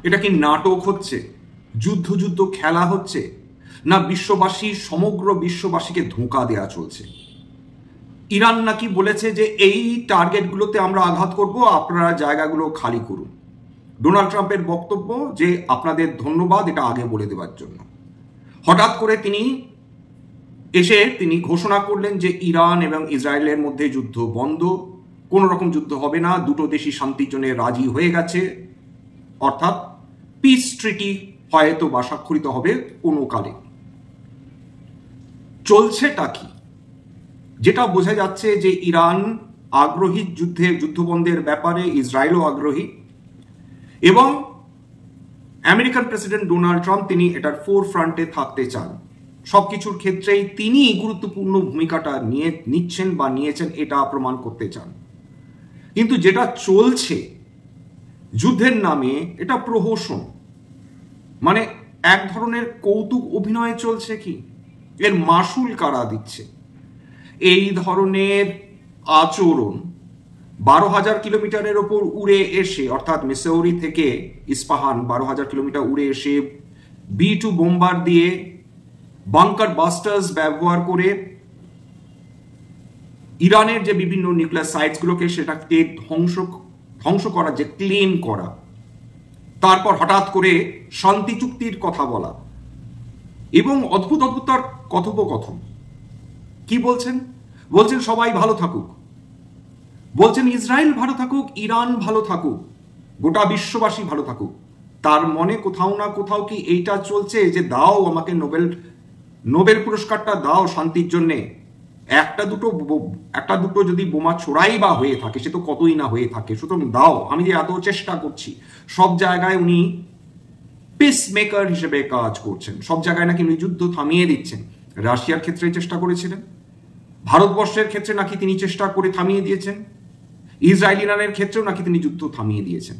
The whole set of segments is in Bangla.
এটা কি নাটক হচ্ছে, যুদ্ধ যুদ্ধ খেলা হচ্ছে, না বিশ্ববাসী সমগ্র বিশ্ববাসীকে ধোঁকা দেওয়া চলছে? ইরান নাকি বলেছে যে এই টার্গেটগুলোতে আমরা আঘাত করব, আপনারা জায়গাগুলো খালি করুন। ডোনাল্ড ট্রাম্পের বক্তব্য যে আপনাদের ধন্যবাদ, এটা আগে বলে দেওয়ার জন্য। হঠাৎ করে তিনি ঘোষণা করলেন যে ইরান এবং ইসরায়েলের মধ্যে যুদ্ধ বন্ধ, কোন রকম যুদ্ধ হবে না, দুটো দেশই শান্তির জন্য রাজি হয়ে গেছে, অর্থাৎ পিস ট্রিটি হয়তো বা স্বাক্ষরিত হবে কোনো কালে। চলছেটা কি? যেটা বোঝা যাচ্ছে যে ইরান আগ্রহী যুদ্ধবন্ধের ব্যাপারে, ইসরায়েলও আগ্রহী, এবং আমেরিকান প্রেসিডেন্ট ডোনাল্ড ট্রাম্প তিনি এটার ফোরফ্রন্টে থাকতে চান। সবকিছুর ক্ষেত্রেই তিনি গুরুত্বপূর্ণ ভূমিকাটা নিচ্ছেন বা নিয়েছেন, এটা প্রমাণ করতে চান। কিন্তু যেটা চলছে যুদ্ধের নামে, এটা প্রহসন, মানে এক ধরনের কৌতুক অভিনয় চলছে। কি এর মাসুল কারা দিচ্ছে? এই ধরনের আচরণ 12,000 কিলোমিটারের ওপর উড়ে এসে, অর্থাৎ মিসৌরি থেকে ইস্পাহান 12,000 কিলোমিটার উড়ে এসে B2 বোম্বার দিয়ে, বাংকার বাস্টার্স ব্যবহার করে ইরানের যে বিভিন্ন নিউক্লিয়ার সাইটসগুলোকে সেটাকে ধ্বংস করা, যে ক্লেম করা, তারপর হঠাৎ করে শান্তি চুক্তির কথা বলা, এবং অদ্ভুত অদ্ভুত তার কথোপকথন। কি বলছেন? বলছেন সবাই ভালো থাকুক, বলছেন ইসরায়েল ভালো থাকুক, ইরান ভালো থাকুক, গোটা বিশ্ববাসী ভালো থাকুক। তার মনে কোথাও না কোথাও কি এইটা চলছে যে দাও আমাকে নোবেল পুরস্কারটা দাও শান্তির জন্যে। একটা দুটো যদি বোমা ছোড়াই বা হয়ে থাকে, সে তো কতই না হয়ে থাকে, সুতরাং দাও, আমি যে এত চেষ্টা করছি। সব জায়গায় উনি পিস মেকার হিসেবে কাজ করছেন, সব জায়গায় নাকি উনি যুদ্ধ থামিয়ে দিচ্ছেন। রাশিয়ার ক্ষেত্রে চেষ্টা করেছিলেন, ভারতবর্ষের ক্ষেত্রে নাকি তিনি চেষ্টা করে থামিয়ে দিয়েছেন, ইসরায়েল ইরানের ক্ষেত্রেও নাকি তিনি যুদ্ধ থামিয়ে দিয়েছেন।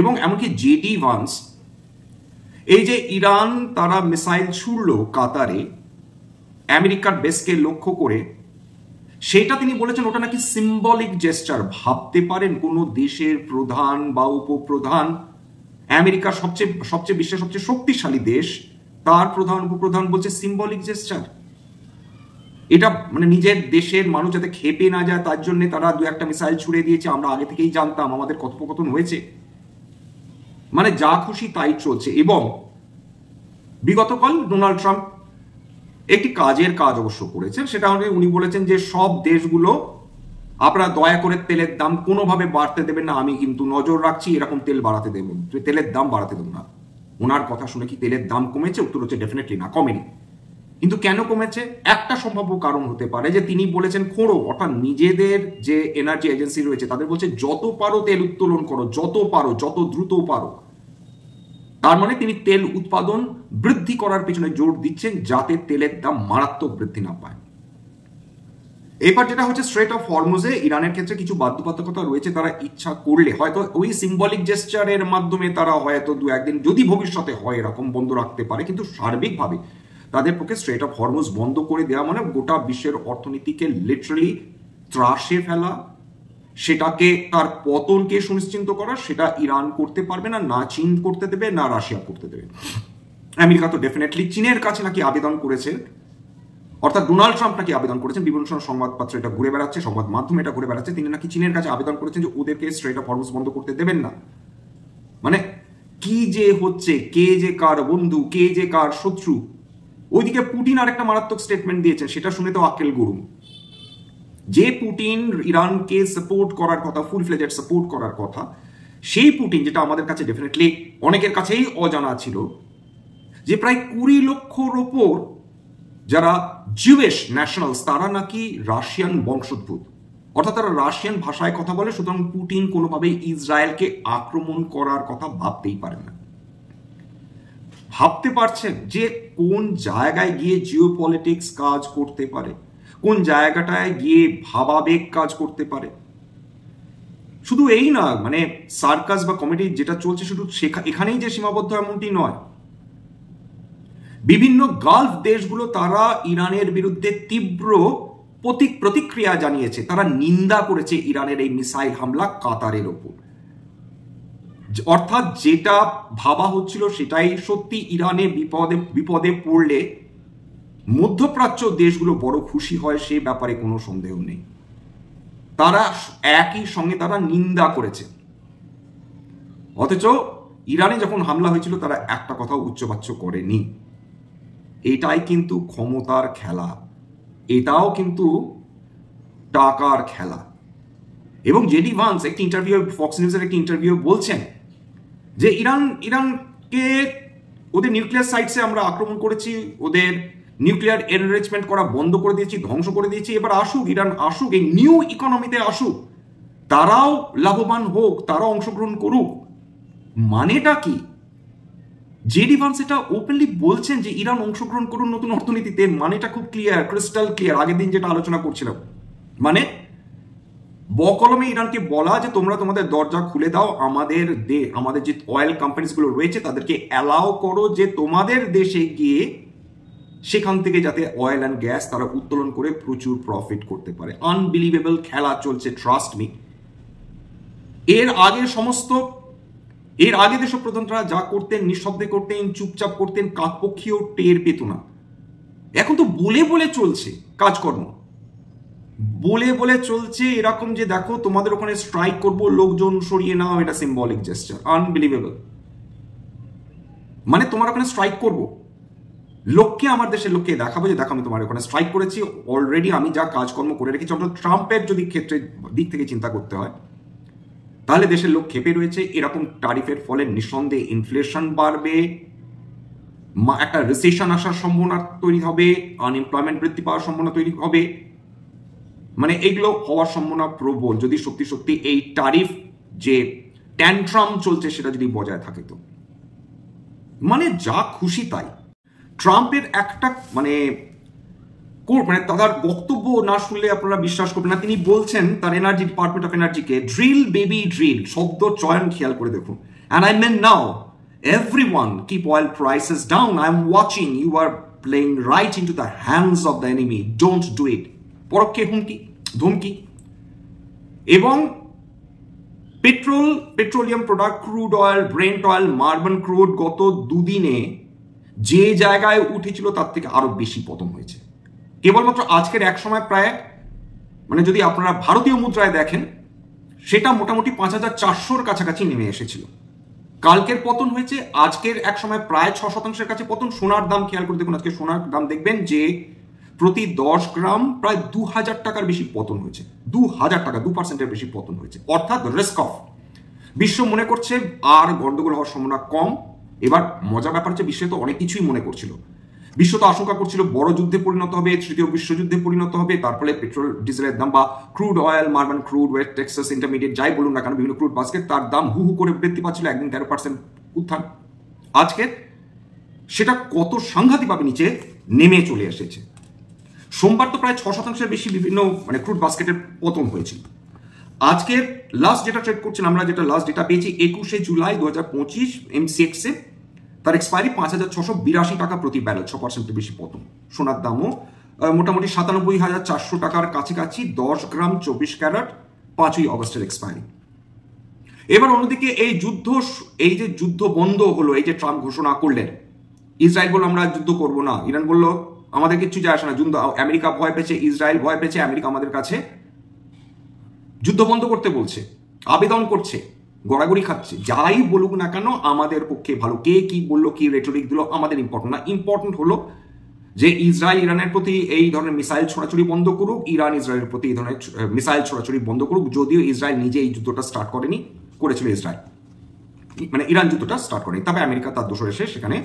এবং এমনকি জেডি ভান্স, এই যে ইরান তারা মিসাইল ছুড়ল কাতারে আমেরিকার বেসকে লক্ষ্য করে, সেটা তিনি বলেছেন ওটা নাকি সিম্বলিক জেস্টার। ভাবতে পারেন কোন দেশের প্রধান বা উপপ্রধান, আমেরিকার সবচেয়ে বিশ্বের সবচেয়ে শক্তিশালী দেশ, তার প্রধান উপপ্রধান বলছে সিম্বলিক জেস্টার। এটা মানে নিজের দেশের মানুষ যাতে খেপে না যায় তার জন্য তারা দু একটা মিসাইল ছুড়ে দিয়েছে, আমরা আগে থেকেই জানতাম, আমাদের কথোপকথন হয়েছে। মানে যা খুশি তাই চলছে। এবং বিগতকাল ডোনাল্ড ট্রাম্প একটি কাজ অবশ্য করেছেন, সেটা হলে উনি বলেছেন যে সব দেশগুলো আপনারা দয়া করে তেলের দাম কোনোভাবে বাড়তে দেবেন না, আমি কিন্তু নজর রাখছি, এরকম তেলের দাম বাড়াতে দেব না। ওনার কথা শুনে কি তেলের দাম কমেছে? উত্তর হচ্ছে ডেফিনেটলি না, কমেনি। কিন্তু কেন কমেছে? একটা সম্ভাব্য কারণ হতে পারে যে তিনি বলেছেন খোঁড়ো, অর্থাৎ নিজেদের যে এনার্জি এজেন্সি রয়েছে তাদের বলছে যত পারো তেল উত্তোলন করো, যত পারো, যত দ্রুত পারো। তার মানে তিনি তেল উৎপাদন বৃদ্ধি করার পিছনে জোর দিচ্ছেন যাতে তেলের দাম মারাত্মক বৃদ্ধি না পায়। এবার যেটা হচ্ছে স্ট্রেট অফ হরমুজে ইরানের ক্ষেত্রে কিছু বাধ্যবাধকতা রয়েছে, তারা ইচ্ছা করলে হয়তো ওই সিম্বলিক জেস্টারের মাধ্যমে তারা হয়তো দু একদিন, যদি ভবিষ্যতে হয় এরকম, বন্ধ রাখতে পারে। কিন্তু সার্বিকভাবে তাদের পক্ষে স্ট্রেট অফ হরমুজ বন্ধ করে দেওয়া মানে গোটা বিশ্বের অর্থনীতিকে লিটারালি ত্রাসে ফেলা, সেটাকে তার পতনকে সুনিশ্চিত করা, সেটা ইরান করতে পারবে না, না চীন করতে দেবে, না রাশিয়া করতে দেবে। আমেরিকা তো ডেফিনেটলি চীনের কাছে নাকি আবেদন করেছে, অর্থাৎ ডোনাল্ড ট্রাম্প নাকি আবেদন করেছেন, বিভিন্ন সংবাদপত্র এটা ঘুরে বেড়াচ্ছে, সংবাদ মাধ্যমে এটা ঘুরে বেড়াচ্ছে, তিনি নাকি চীনের কাছে আবেদন করেছেন যে ওদেরকে স্ট্রেট অফ হরমুজ বন্ধ করতে দেবেন না। মানে কি যে হচ্ছে, কে যে কার বন্ধু, কে যে কার শত্রু। ওইদিকে পুটিন আরেকটা মারাত্মক স্টেটমেন্ট দিয়েছেন, সেটা শুনে তো আকেল গরুম। যে পুটিন ইরানকে সাপোর্ট করার কথা, ফুল ফ্লেজেড সাপোর্ট করার কথা, সেই পুটিন, যেটা আমাদের কাছে ডেফিনেটলি অনেকের কাছেই অজানা ছিল, যে প্রায় 20 লক্ষর ওপর যারা জিউইশ ন্যাশনালস তারা নাকি রাশিয়ান বংশোদ্ভূত, অর্থাৎ তারা রাশিয়ান ভাষায় কথা বলে। সুতরাং পুটিন কোনোভাবেই ইসরায়েলকে আক্রমণ করার কথা ভাবতেই পারেন না। ভাবতে পারছেন যে কোন জায়গায় গিয়ে জিও পলিটিক্স কাজ করতে পারে, কোন জায়গাটায় গিয়ে ভাবাবেগ কাজ করতে পারে। শুধু এই না, মানে সার্কাস বা কমেডি যেটা চলছে শুধু এখানেই যে সীমাবদ্ধ এমনটি নয়। বিভিন্ন গালফ দেশগুলো তারা ইরানের বিরুদ্ধে তীব্র প্রতিক্রিয়া জানিয়েছে, তারা নিন্দা করেছে ইরানের এই মিসাইল হামলা কাতারের ওপর। অর্থাৎ যেটা ভাবা হচ্ছিল সেটাই সত্যি। ইরানে বিপদে পড়লে মধ্যপ্রাচ্য দেশগুলো বড় খুশি হয়, সে ব্যাপারে কোনো সন্দেহ নেই। তারা একই সঙ্গে তারা নিন্দা করেছে। অথচ ইরানে যখন হামলা হয়েছিল তারা একটা কথাও উচ্চবাচ্য করেনি। এটাই কিন্তু ক্ষমতার খেলা, এটাও কিন্তু টাকার খেলা। এবং জেডি ভান্স একটি ইন্টারভিউ, ফক্স নিউজের একটি ইন্টারভিউ বলছেন যে ইরানকে ওদের নিউক্লিয়ার সাইটসে আমরা আক্রমণ করেছি, ওদের নিউক্লিয়ার এনরিচমেন্ট করা বন্ধ করে দিয়েছি, ধ্বংস করে দিয়েছি। এবার আসুক, ইরান আসুক, এই নিউ ইকোনমিতে আসুক, তারাও লাভবান হোক, তারাও অংশগ্রহণ করুক। মানেটা কি? জেডি ভান্স এটা ওপেনলি বলছেন যে ইরান অংশগ্রহণ করুন নতুন অর্থনীতিতে। মানেটা খুব ক্লিয়ার, ক্রিস্টাল ক্লিয়ার। আগের দিন যেটা আলোচনা করছিলাম, মানে বকলমে ইরানকে বলা যে তোমরা তোমাদের দরজা খুলে দাও, আমাদের যে অয়েল কোম্পানিজগুলো রয়েছে তাদেরকে অ্যালাউ করো যে তোমাদের দেশে গিয়ে সেখান থেকে যাতে অয়েল অ্যান্ড গ্যাস তারা উত্তোলন করে প্রচুর প্রফিট করতে পারে। আনবিলিভেবল খেলা চলছে, ট্রাস্ট মি। এর আগে দেশ প্রধানরা যা করতেন, নিঃশব্দে করতেন, চুপচাপ করতেন, কাকপক্ষীয় টের পেত না। এখন তো বলে বলে চলছে কাজকর্ম, বলে বলে চলছে এরকম যে দেখো তোমাদের ওখানে স্ট্রাইক করব, লোকজন সরিয়ে নাও, এটা সিম্বলিক জেস্টার। আনবিলিভেবল। মানে তোমার ওখানে স্ট্রাইক করব, লোককে, আমার দেশের লোককে দেখাবো যে দেখো আমি তোমার ওখানে স্ট্রাইক করেছি, অলরেডি আমি যা কাজকর্ম করে রেখেছি। অর্থাৎ ট্রাম্পের যদি ক্ষেত্রে দিক থেকে চিন্তা করতে হয় তাহলে দেশের লোক ক্ষেপে রয়েছে। এরকম ট্যারিফের ফলে নিঃসন্দেহে ইনফ্লেশন বাড়বে, একটা রিসেশন আসার সম্ভাবনা তৈরি হবে, আনএমপ্লয়মেন্ট বৃদ্ধি পাওয়ার সম্ভাবনা তৈরি হবে। মানে এগুলো হওয়ার সম্ভাবনা প্রবল যদি সত্যি সত্যি এই ট্যারিফ যে ট্যান্ট্রাম চলছে সেটা যদি বজায় থাকে। তো মানে যা খুশি তাই। ট্রাম্পের একটা মানে তার বক্তব্য না শুনলে আপনারা বিশ্বাস করবেন না। তিনি বলছেন তার এনার্জি ডিপার্টমেন্ট অফ এনার্জিকে, ড্রিল বেবি ড্রিল, শব্দ চয়ন খেয়াল করে দেখুন। And I mean now everyone keep oil prices down. I'm watching. You are playing right into the hands of the enemy. Don't do it. পরোক্ষে হুমকি, ধমকি। এবং petroleum product, crude oil, Brent oil, Murban crude গত দুদিনে যে জায়গায় উঠেছিল তার থেকে আরো বেশি পতন হয়েছে। কেবলমাত্র আজকের এক সময় প্রায়, মানে যদি আপনারা ভারতীয় মুদ্রায় দেখেন, সেটা মোটামুটি 5,400-র কাছাকাছি নেমে এসেছিল। কালকের পতন হয়েছে, আজকের এক সময় প্রায় 6% কাছে পতন। সোনার দাম খেয়াল করে দেখুন, আজকে সোনার দাম দেখবেন যে প্রতি 10 গ্রাম প্রায় 2,000 টাকার বেশি পতন হয়েছে। 2,000 টাকা, 2%-এর বেশি পতন হয়েছে। অর্থাৎ রিস্ক অফ। বিশ্ব মনে করছে আর গন্ডগোল হওয়ার সম্ভাবনা কম। এবার মজার ব্যাপার হচ্ছে বিশ্বে তো অনেক কিছুই মনে করছিল। বিশ্ব তো আশঙ্কা করছিল বড় যুদ্ধে পরিণত হবে, তৃতীয় বিশ্বযুদ্ধে পরিণত হবে। তার ফলে পেট্রোল ডিজেলের দাম বা crude oil, Murban crude, West Texas Intermediate যাই বলুন না কেন, বিভিন্ন ক্রুড বাস্কেট, তার দাম হু হু করে বৃদ্ধি পাচ্ছিল। একদিন 13% উত্থান। আজকে সেটা কত সাংঘাতিকভাবে নিচে নেমে চলে এসেছে। সোমবার তো প্রায় 6%-এর বেশি বিভিন্ন মানে ক্রুড বাস্কেটের পতন হয়েছিল। আজকের লাস্ট যেটা ট্রেড করছেন, আমরা যেটা লাস্ট ডেটা পেয়েছি 21শে জুলাই 2025 এমসিএক্সে, তার এক্সপায়ারি 5,682 টাকা প্রতি ব্যারেল, 6%-এর বেশি পতন। সোনার দামও মোটামুটি 97,400 টাকার কাছাকাছি, 10 গ্রাম 24 ক্যারেট, 5ই অগস্টের এক্সপায়ারি। এবার অন্যদিকে এই যে যুদ্ধ বন্ধ হলো, এই যে ট্রাম্প ঘোষণা করলেন, ইসরায়েল বলল আমরা যুদ্ধ করব না, ইরান বলল আমাদের কিচ্ছু যায় আসে না, যুদ্ধ, আমেরিকা ভয় পেয়েছে, ইসরায়েল ভয় পেয়েছে, আমেরিকা আমাদের কাছে যুদ্ধ বন্ধ করতে বলছে, আবেদন করছে, গড়াগড়ি খাচ্ছে। যাই বলুক না কেন আমাদের পক্ষে ভালো। কে কি বললো, কি রেটরিক দিল, আমাদের ইম্পর্টেন্ট না। ইম্পর্টেন্ট হলো যে ইসরায়েল ইরানের প্রতি এই ধরনের মিসাইল ছোড়াছুড়ি বন্ধ করুক, ইরান ইসরায়েলের প্রতি এই ধরনের মিসাইল ছোড়াছুড়ি বন্ধ করুক। যদিও ইসরায়েল নিজে এই যুদ্ধটা স্টার্ট করেনি, করেছিল ইসরায়েল, মানে ইরান যুদ্ধটা স্টার্ট করেনি। তবে আমেরিকা তার দোষর এসে সেখানে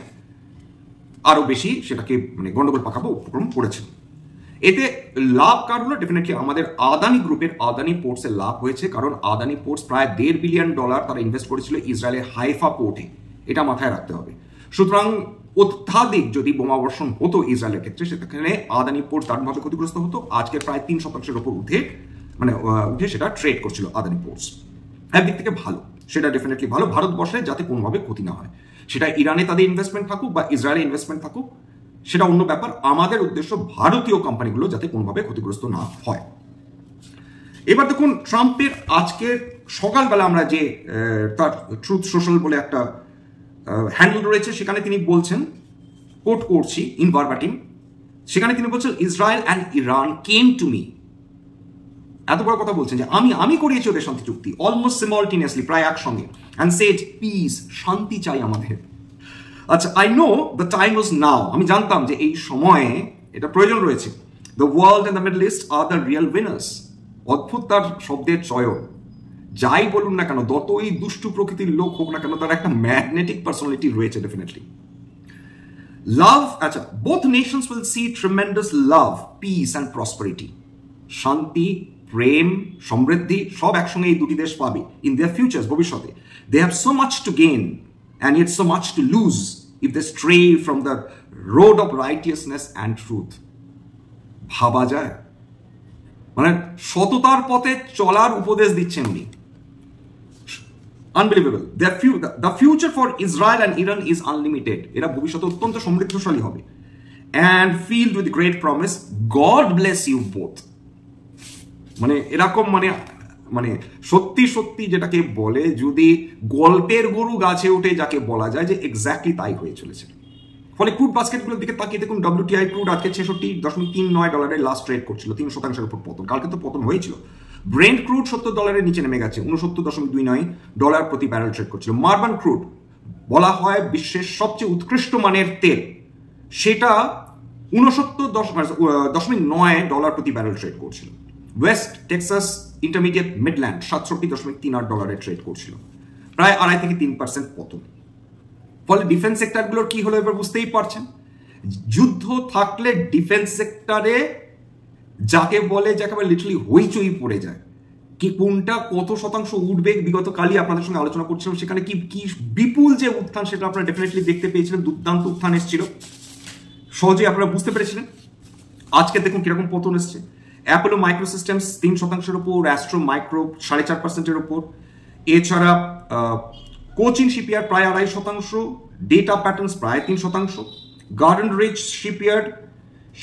আরো বেশি সেটাকে মানে গন্ডগোল পাকাবো উপক্রম করেছিল। এতে লাভ কার হলো? ডেফিনেটলি আমাদের আদানি গ্রুপের, আদানি পোর্টসের লাভ হয়েছে। কারণ আদানি পোর্টস প্রায় $1.5 বিলিয়ন তারা ইনভেস্ট করেছিল ইসরায়েলের হাইফা পোর্টে, এটা মাথায় রাখতে হবে। সুতরাং অত্যাধিক যদি বোমাবর্ষণ হতো ইসরায়েলের ক্ষেত্রে, সেখানে আদানি পোর্ট দারুণভাবে ক্ষতিগ্রস্ত হতো। আজকে প্রায় 3%-এর উপর উঠে সেটা ট্রেড করছিল আদানি পোর্টস। একদিক থেকে ভালো, সেটা ডেফিনেটলি ভালো ভারতবর্ষে, যাতে কোনোভাবে ক্ষতি না হয়। সেটা ইরানে তাদের ইনভেস্টমেন্ট থাকুক বা ইসরায়েলে ইনভেস্টমেন্ট থাকুক, সেটা অন্য ব্যাপার। আমাদের উদ্দেশ্য ভারতীয় কোম্পানিগুলো যাতে কোনোভাবে ক্ষতিগ্রস্ত না হয়। এবার দেখুন ট্রাম্পের আজকের সকালবেলা আমরা যে তার ট্রুথ সোশ্যাল বলে একটা হ্যান্ডেল রয়েছে, সেখানে তিনি বলছেন, কোট করছি ইন ভারবাটিম, সেখানে তিনি বলছেন Israel and Iran came to me, এত বড় কথা বলছেন যে আমি করিয়েছি ওদের শান্তি চুক্তি, অলমোস্ট সিমলটেনিয়াসলি, প্রায় একসঙ্গে, অ্যান্ড সেড পিস, শান্তি চাই আমাদের। আচ্ছা, I know the time was now, আমি জানতাম যে এই সময়ে এটা প্রয়োজন রয়েছে। The world and the Middle East আর দ্য রিয়েল উইনার্স। অদ্ভুত তার শব্দের চয়ন, যাই বলুন না কেন, যতই দুষ্টু প্রকৃতির লোক হোক না কেন, তার একটা ম্যাগনেটিক পার্সোনালিটি রয়েছে ডেফিনেটলি। লাভ, আচ্ছা, both Nations will see tremendous love, piece and prosperity. শান্তি, প্রেম, সমৃদ্ধি সব একসঙ্গে এই দুটি দেশ পাবে ইন দেয়ার ফিউচার্স, ভবিষ্যতে। They have so much to gain and it so much to lose if they stray from the road of righteousness and truth. ভাবা যায়, মানে সততার পথে চলার উপদেশ দিচ্ছেন উনি। Unbelievable. The future for Israel and Iran is unlimited. এরা ভবিষ্যতে অত্যন্ত সমৃদ্ধশালী হবে। And filled with great promise, God bless you both. মানে এরকম মানে সত্যি সত্যি যেটাকে বলে, যদি গল্পের গরু গাছে ওঠে যাকে বলা যায়, যে এক্স্যাক্টলি তাই হয়ে চলেছে। ফলে ক্রুড বাস্কেটগুলোর দিকে তাকিয়ে দেখুন, WTI ক্রুড আজকে $66.39 লাস্ট ট্রেড করছিল, 3% উপর পতন। কালকে তো পতন হয়েছিল। ব্রেন্ট ক্রুড $70 নিচে নেমে গেছে, $69.29 প্রতি ব্যারেল ট্রেড করছিল। মার্বান ক্রুড বলা হয় বিশ্বের সবচেয়ে উৎকৃষ্ট মানের তেল, সেটা $69.9 প্রতি ব্যারেল ট্রেড করছিল। West Texas intermediate Midland $67.38 trade করছিল, প্রায় 2.5 থেকে 3% পতন। ফলে ডিফেন্স সেক্টরগুলোর কি হলো এবার বুঝতেই পারছেন। যুদ্ধ থাকলে ডিফেন্স সেক্টরে যাকে বলে, যাকে লিটারালি হইচই পড়ে যায়, কি কোনটা কত শতাংশ উঠবে, বিগত কালই আপনাদের সঙ্গে আলোচনা করছিলাম, সেখানে কি কি বিপুল যে উত্থান, সেটা আপনারা ডেফিনেটলি দেখতে পেয়েছিলেন। দুর্দান্ত উত্থান এসেছিল, সহজেই আপনারা বুঝতে পেরেছিলেন। আজকে দেখুন কিরকম পতন এসছে। অ্যাপোলো মাইক্রো সিস্টেমস 3%-এর উপর, অ্যাস্ট্রো মাইক্রো 4.5%-এর উপর। এছাড়া কোচিন শিপইয়ার্ড প্রায় 2.5%, ডেটা প্যাটার্নস প্রায় 3%, গার্ডেন রিচ শিপইয়ার্ড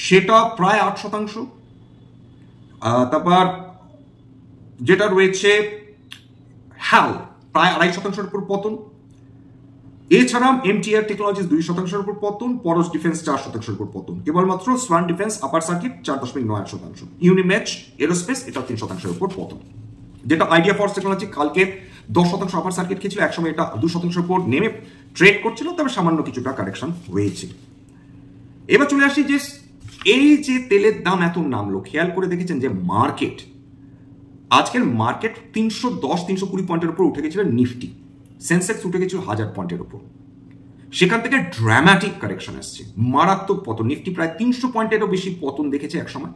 সেটা প্রায় 8%। তারপর যেটা রয়েছে হ্যাল প্রায় 2.5%-এর উপর পতন। এছাড়া MTR টেকনোলজিস 2%-এর উপর পতন, পরশ ডিফেন্স 4%-এর উপর পতন। কেবলমাত্র Swan defence upper circuit 4.9%, Unimech Aerospace এটা 3%-এর উপর পতন। যেটা আইডিয়া ফোর্স টেকনোলজি কালকে 10% আপার সার্কিট খেয়েছিল, একসময় এটা 2%-এর উপর নেমে ট্রেড করছিল, তবে সামান্য কিছুটা কারেকশন হয়েছে। এবার চলে আসি যে এই যে তেলের দাম এত নামলো, খেয়াল করে দেখেছেন যে মার্কেট, আজকের মার্কেট 310-320 পয়েন্টের উপর উঠে গেছিল। নিফটি, সেন্সেক্স উঠে গেছিল 1000 পয়েন্টের উপর। সেখান থেকে ড্রামাটিক কারেকশন আসছে, মারাত্মক পতন। নিফটি প্রায় 300 পয়েন্টেরও বেশি পতন দেখেছে একসময়।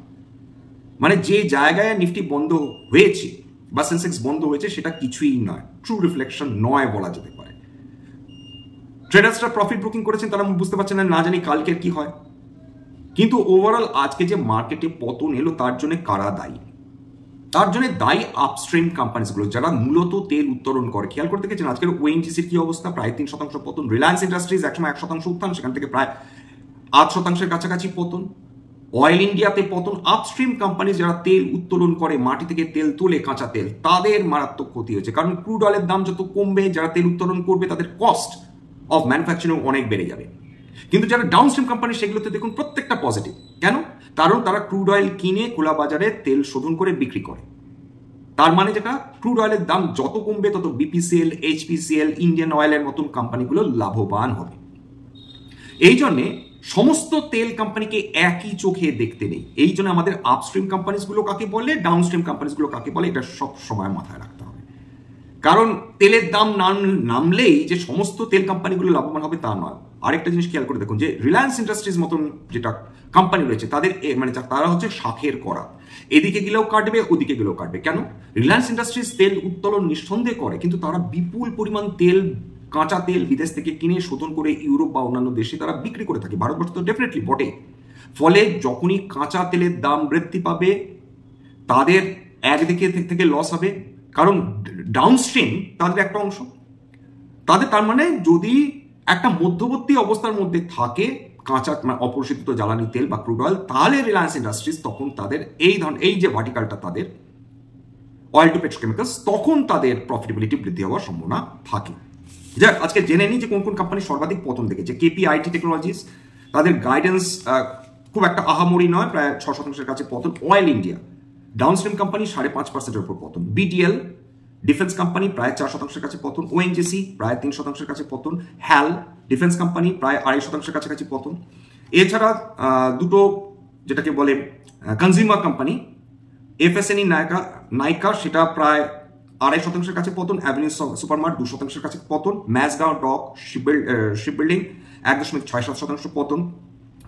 মানে যে জায়গায় নিফটি বন্ধ হয়েছে বা সেন্সেক্স বন্ধ হয়েছে, সেটা কিছুই নয়, ট্রু রিফ্লেকশন নয় বলা যেতে পারে। ট্রেডার্সরা প্রফিট বুকিং করেছেন, তারা বুঝতে পারছেন না জানি কালকের কি হয়। কিন্তু ওভারঅল আজকে যে মার্কেটে পতন এলো, তার জন্য কারা দায়ী? তার জন্য দায়ী আপস্ট্রিম কোম্পানিজগুলো, যারা মূলত তেল উত্তোলন করে। খেয়াল করতে গেছেন আজকের ওএনজিসির কি অবস্থা, প্রায় 3% পতন। রিলায়েন্স ইন্ডাস্ট্রিজ একসময় 1% উত্থান, সেখান থেকে প্রায় 8%-এর কাছাকাছি পতন। অয়েল ইন্ডিয়াতে পতন। আপস্ট্রিম কোম্পানি যারা তেল উত্তোলন করে, মাটি থেকে তেল তোলে, কাঁচা তেল, তাদের মারাত্মক ক্ষতি হয়েছে। কারণ ক্রুড অয়েলের দাম যত কমবে, যারা তেল উত্তোলন করবে তাদের কস্ট অফ ম্যানুফ্যাকচারিং অনেক বেড়ে যাবে। কিন্তু যারা ডাউনস্ট্রিম কোম্পানি, সেগুলোতে দেখুন প্রত্যেকটা পজিটিভ। কেন? কারণ তারা ক্রুড অয়েল কিনে খোলা বাজারে তেল শোধন করে বিক্রি করে। তার মানে যেটা, ক্রুড অয়েলের দাম যত কমবে তত BPCL, HPCL, ইন্ডিয়ান অয়েলের মতন কোম্পানিগুলো লাভবান হবে। এই জন্যে সমস্ত তেল কোম্পানিকে একই চোখে দেখতে নেই। এই জন্য আমাদের আপস্ট্রিম কোম্পানিজগুলো কাকে বলে, ডাউনস্ট্রিম কোম্পানিজগুলো কাকে বলে, এটা সব সময় মাথায় রাখতে হবে। কারণ তেলের দাম নামলেই যে সমস্ত তেল কোম্পানিগুলো লাভবান হবে তা নয়। আরেকটা জিনিস খেয়াল করে দেখুন যে রিলায়েন্স ইন্ডাস্ট্রিজ মতন যেটা কোম্পানি রয়েছে, তাদের মানে তারা হচ্ছে শাখের করা, এদিকে গেলেও কাটবে, ওদিকে গেলেও কাটবে। কেন? রিলায়েন্স ইন্ডাস্ট্রিজ তেল উত্তোলন নিঃসন্দেহে করে, কিন্তু তারা বিপুল পরিমাণ তেল, কাঁচা তেল বিদেশ থেকে কিনে শোধন করে ইউরোপ বা অন্যান্য দেশে তারা বিক্রি করে থাকে। ভারতবর্ষ তো ডেফিনেটলি বটে। ফলে যখনই কাঁচা তেলের দাম বৃদ্ধি পাবে, তাদের একদিকে থেকে লস হবে, কারণ ডাউনস্ট্রিম তাদের একটা অংশ। তাদের তার মানে যদি একটা মধ্যবর্তী অবস্থার মধ্যে থাকে কাঁচা অপরিশোধিত জ্বালানি তেল বা ক্রুড অয়েল, তাহলে রিলায়েন্স ইন্ডাস্ট্রিজ তখন তাদের এই যে ভার্টিকালটা তাদের অয়েল টু পেট্রোকেমিক্যালস, তখন তাদের প্রফিটেবিলিটি বৃদ্ধি হওয়ার সম্ভাবনা থাকে। যাক, আজকে জেনে নিই যে কোন কোন কোম্পানি সর্বাধিক পতন দেখেছে। কেপিআইটি টেকনোলজিস, তাদের গাইডেন্স খুব একটা আহামরি নয়, প্রায় 6% কাছে পতন। অয়েল ইন্ডিয়া ডাউনস্ট্রিম কোম্পানি 5.5%-এর উপর পতন। বিডিএল ডিফেন্স কোম্পানি প্রায় 4%-এর কাছে পতন। ওএনজিসি প্রায় 3%-এর কাছে পতন। হ্যাল ডিফেন্স কোম্পানি প্রায় 2.5%-এর কাছাকাছি পতন। এছাড়া দুটো যেটাকে বলে কনজিউমার কোম্পানি, এফএসএনই নাইকা সেটা প্রায় 2.5%-এর কাছে পতন। অ্যাভিনিউ সুপারমার্ট 2%-এর কাছে পতন। ম্যাজগাঁও ডক শিপবিল্ডিং 1.67% পতন।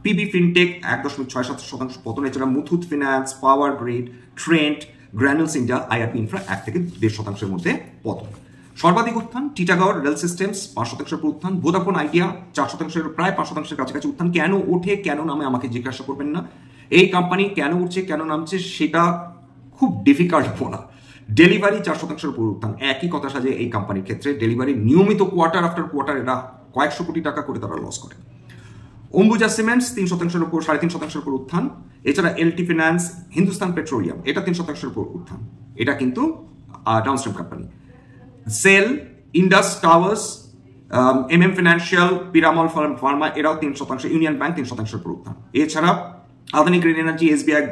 পিবি ফিনটেক 1.67% পতন। এছাড়া Muthoot finance, power grid, Trent, Granules India, IRB infra 1 থেকে 1.5%-এর মধ্যে পতন। সর্বাধিক উত্থান টিটাগড় রেল সিস্টেমস 5%-এর উপর উত্থান। ভোদাফোন আইডিয়া 4%-এর প্রায় 5%-এর কাছাকাছি উত্থান। কেন ওঠে কেন নামে আমাকে জিজ্ঞাসা করবেন না, এই কোম্পানি কেন উঠছে কেন নামছে সেটা খুব ডিফিকাল্ট বলা। ডেলিভারি 4%-এর উপর উত্থান। একই কথা সাজে এই কোম্পানির ক্ষেত্রে। ডেলিভারি নিয়মিত কোয়ার্টার আফটার কোয়ার্টার এরা কয়েকশো কোটি টাকা করে তারা লস করে। অম্বুজা সিমেন্টস 3%-এর উপর 3.5%-এর উপর উত্থান। এছাড়া এলটি ফিন্যান্স, হিন্দুস্তান পেট্রোলিয়াম এটা 3%-এর উপর উত্থান, এটা কিন্তু downstream company. SAIL, Indus Towers, M M financial, Piramal pharma এরাও 3%, ইউনিয়ন ব্যাংক 3%-এর উপর উত্থান। এছাড়া Adani green energy, SBI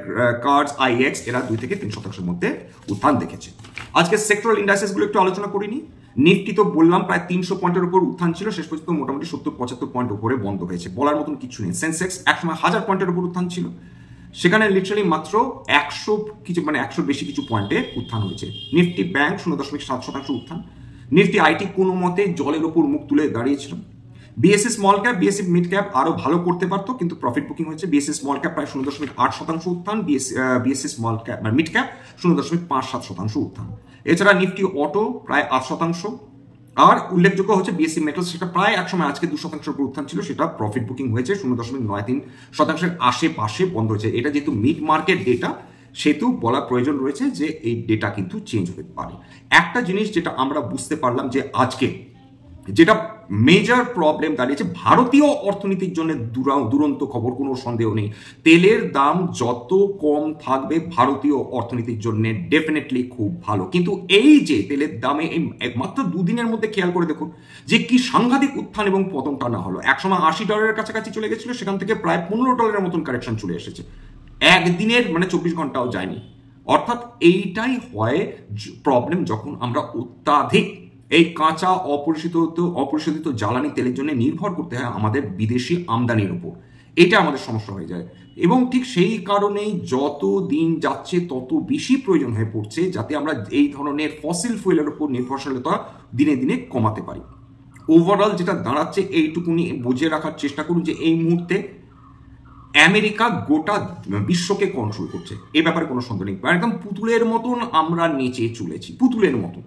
cards, IEX এরা 2 থেকে 3%-এর মধ্যে উত্থান দেখেছে। আজকে সেক্টরাল ইন্ডাস্ট্রিজগুলো একটু আলোচনা করিনি। নিফটি তো বললাম প্রায় 300 পয়েন্টের উপর উত্থান ছিল, শেষ পর্যন্ত মোটামুটি 70-75 পয়েন্ট উপরে বন্ধ হয়েছে, বলার মতন কিছু নেই। সেন্সেক্স একসময় 1000 পয়েন্টের উপর উত্থান ছিল, সেখানে লিটারালি মাত্র 100 বেশি কিছু পয়েন্টে উত্থান হয়েছে। নিফটি ব্যাংক 0.7% উত্থান। নিফটি আইটি কোনো মতে জলের ওপর মুখ তুলে দাঁড়িয়েছিল। BSc small cap, BSc mid cap আরো ভালো করতে পারতো, কিন্তু প্রফিট বুকিং হয়েছে। বিএসসি স্মল ক্যাপ প্রায় 0.8% উত্থান, BSc small cap mid cap 0.57% উত্থান। এছাড়া নিফটি অটো প্রায় 8%। আর উল্লেখযোগ্য হচ্ছে বিএসসি মেটালস, সেটা প্রায় একসময় আজকে 2%-এর উপর উত্থান ছিল, সেটা প্রফিট বুকিং হয়েছে 0.93%-এর আশেপাশে বন্ধ হয়েছে। এটা যেহেতু মিড মার্কেট ডেটা, সেহেতু বলা প্রয়োজন রয়েছে যে এই ডেটা কিন্তু চেঞ্জ হতে পারে। একটা জিনিস যেটা আমরা বুঝতে পারলাম যে আজকে যেটা মেজর প্রবলেম দাঁড়িয়েছে ভারতীয় অর্থনীতির জন্য, দুরন্ত খবর, কোনো সন্দেহ নেই, তেলের দাম যত কম থাকবে ভারতীয় অর্থনীতির জন্য ডেফিনেটলি খুব ভালো। কিন্তু এই যে তেলের দামে মাত্র 2 দিনের মধ্যে খেয়াল করে দেখুন যে কি সাংঘাতিক উত্থান এবং পতন টানা হলো। একসময় $80 কাছাকাছি চলে গেছিল, সেখান থেকে প্রায় $15 মতন কারেকশন চলে এসেছে, একদিনের 24 ঘন্টাও যায়নি। অর্থাৎ এইটাই হয় প্রবলেম যখন আমরা অত্যাধিক এই কাঁচা অপরিশোধিত জ্বালানি তেলের জন্য নির্ভর করতে হয় আমাদের বিদেশি আমদানির উপর, এটা আমাদের সমস্যা হয়ে যায়। এবং ঠিক সেই কারণেই যত দিন যাচ্ছে তত বেশি প্রয়োজন হয়ে পড়ছে যাতে আমরা এই ধরনের ফসিল ফুয়েলের উপর নির্ভরশীলতা দিনে দিনে কমাতে পারি। ওভারঅল যেটা দাঁড়াচ্ছে এইটুকুনি বুঝে রাখার চেষ্টা করুন যে এই মুহূর্তে আমেরিকা গোটা বিশ্বকে কন্ট্রোল করছে, এ ব্যাপারে কোনো সন্দেহ নেই। একদম পুতুলের মতন আমরা নেচে চলেছি, পুতুলের মতন।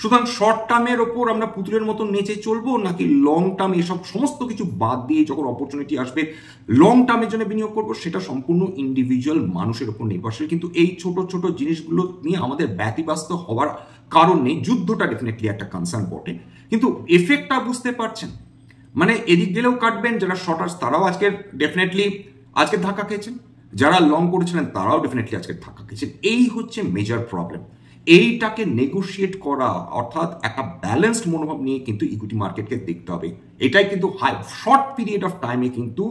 সুতরাং শর্ট টার্মের ওপর আমরা পুতুলের মতন নেচে চলবো, নাকি লং টার্ম এসব সমস্ত কিছু বাদ দিয়ে যখন অপরচুনিটি আসবে লং টার্মের জন্য বিনিয়োগ করবো, সেটা সম্পূর্ণ ইন্ডিভিজুয়াল মানুষের ওপর নির্ভরশীল। কিন্তু এই ছোট ছোট জিনিসগুলো নিয়ে আমাদের ব্যতিব্যস্ত হওয়ার কারণ নেই। যুদ্ধটা ডেফিনেটলি একটা কনসার্ন বটে, কিন্তু এফেক্টটা বুঝতে পারছেন। এদিক দিলেও কাটবেন যারা শর্টার্স, তারাও আজকে ডেফিনেটলি আজকে ধাক্কা খেয়েছেন, যারা লং করেছিলেন তারাও ডেফিনেটলি আজকে ধাক্কা খেয়েছেন। এই হচ্ছে মেজর প্রবলেম। এইটাকে নেগোশিয়েট করা, অর্থাৎ একটা ব্যালেন্সড মনোভাব নিয়ে কিন্তু ইকুইটি মার্কেটকে দেখতে হবে। এটাই কিন্তু শর্ট পিরিয়ড অফ টাইমে কিন্তু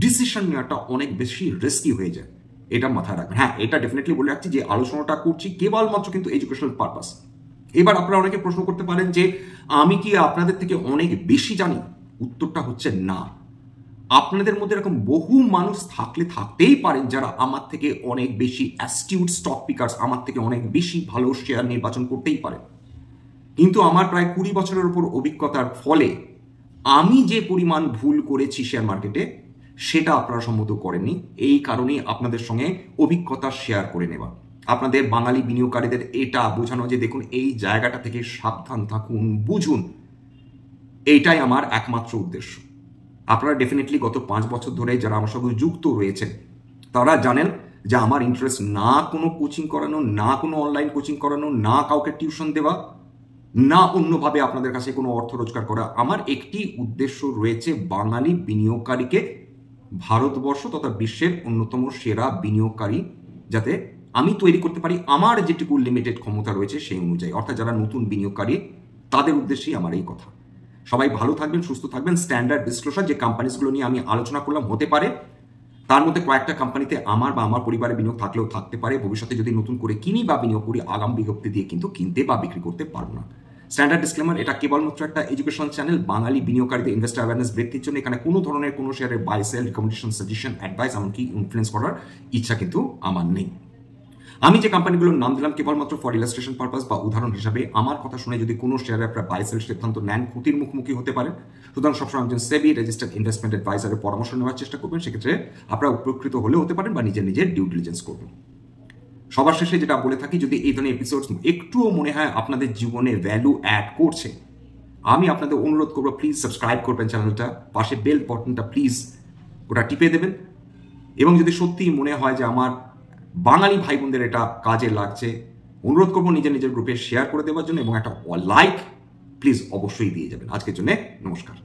ডিসিশন নেওয়াটা অনেক বেশি রিস্কি হয়ে যায়, এটা মাথায় রাখবেন। হ্যাঁ, এটা ডেফিনেটলি বলে রাখছি যে আলোচনাটা করছি কেবলমাত্র কিন্তু এডুকেশনাল পারপাস। এবার আপনারা অনেকে প্রশ্ন করতে পারেন যে আমি কি আপনাদের থেকে অনেক বেশি জানি? উত্তরটা হচ্ছে না। আপনাদের মধ্যে এরকম বহু মানুষ থাকতেই পারেন যারা আমার থেকে অনেক বেশি অ্যাস্টিউট স্টক পিকার্স, আমার থেকে অনেক বেশি ভালো শেয়ার নির্বাচন করতেই পারেন। কিন্তু আমার প্রায় 20 বছরের উপর অভিজ্ঞতার ফলে আমি যে পরিমাণ ভুল করেছি শেয়ার মার্কেটে, সেটা আপনারা সম্মত করেননি। এই কারণেই আপনাদের সঙ্গে অভিজ্ঞতা শেয়ার করে নেওয়া, আপনাদের বাঙালি বিনিয়োগকারীদের এটা বোঝানো যে দেখুন এই জায়গাটা থেকে সাবধান থাকুন, বুঝুন। এইটাই আমার একমাত্র উদ্দেশ্য। আপনারা ডেফিনেটলি গত 5 বছর ধরে যারা আমার সঙ্গে যুক্ত রয়েছেন তারা জানেন যে আমার ইন্টারেস্ট না কোনো কোচিং করানো, না কোনো অনলাইন কোচিং করানো, না কাউকে টিউশন দেওয়া, না অন্যভাবে আপনাদের কাছে কোনো অর্থ রোজগার করা। আমার একটি উদ্দেশ্য রয়েছে, বাঙালি বিনিয়োগকারীকে ভারতবর্ষ তথা বিশ্বের অন্যতম সেরা বিনিয়োগকারী যাতে আমি তৈরি করতে পারি আমার যেটুকু লিমিটেড ক্ষমতা রয়েছে সেই অনুযায়ী, অর্থাৎ যারা নতুন বিনিয়োগকারী তাদের উদ্দেশ্যেই আমার এই কথা। সবাই ভালো থাকবেন, সুস্থ থাকবেন। স্ট্যান্ডার্ড ডিসক্লোজার যে কোম্পানিগুলো নিয়ে আমি আলোচনা করলাম, হতে পারে তার মধ্যে কয়েকটা কোম্পানিতে আমার বা আমার পরিবারের বিনিয়োগ থাকলেও থাকতে পারে। ভবিষ্যতে যদি নতুন করে কিনি বা বিনিয়োগ করি, আগাম বিজ্ঞপ্তি দিয়ে কিন্তু কিনতে বা বিক্রি করতে পারবো না। স্ট্যান্ডার্ড ডিসক্লেমার, এটা কেবলমাত্র একটা এডুকেশন চ্যানেল। বাঙালি বিনিয়োগকারীদের ইনভেস্টার অ্যাওয়ারনেস বৃদ্ধির জন্য এখানে কোনো ধরনের কোনো শেয়ারের buy sell, recommendation, suggestion, advice, এমনকি ইনফ্লুয়েন্স করার ইচ্ছা কিন্তু আমার নেই। আমি যে কোম্পানিগুলোর নাম দিলাম কেবলমাত্র ফর ইলাস্ট্রেশন পারপাস বা উদাহরণ হিসাবে। আমার কথা শুনে যদি কোনো শেয়ারে আপনারা বাই সেল সিদ্ধান্ত নেন, ক্ষতির মুখোমুখি হতে পারে। সুতরাং সবসময় একজন সেবি রেজিস্টার্ড ইনভেস্টমেন্ট অ্যাডভাইজারের পরামর্শ নেওয়ার চেষ্টা করবেন। সেক্ষেত্রে আপনারা উপকৃত হলেও হতে পারেন বা নিজের ডিউ ডিলিজেন্স করবেন। সবার শেষে যেটা বলে থাকি, যদি এই ধরনের এপিসোডস একটুও মনে হয় আপনাদের জীবনে ভ্যালু অ্যাড করছে, আমি আপনাদের অনুরোধ করবো প্লিজ সাবস্ক্রাইব করবেন চ্যানেলটা, পাশে বেল বাটনটা প্লিজ ওটা টিপে দেবেন। এবং যদি সত্যিই মনে হয় যে আমার বাঙালি ভাই বোনদের এটা কাজে লাগছে, অনুরোধ করবো নিজের গ্রুপে শেয়ার করে দেওয়ার জন্য, এবং একটা লাইক প্লিজ অবশ্যই দিয়ে যাবেন। আজকের জন্য নমস্কার।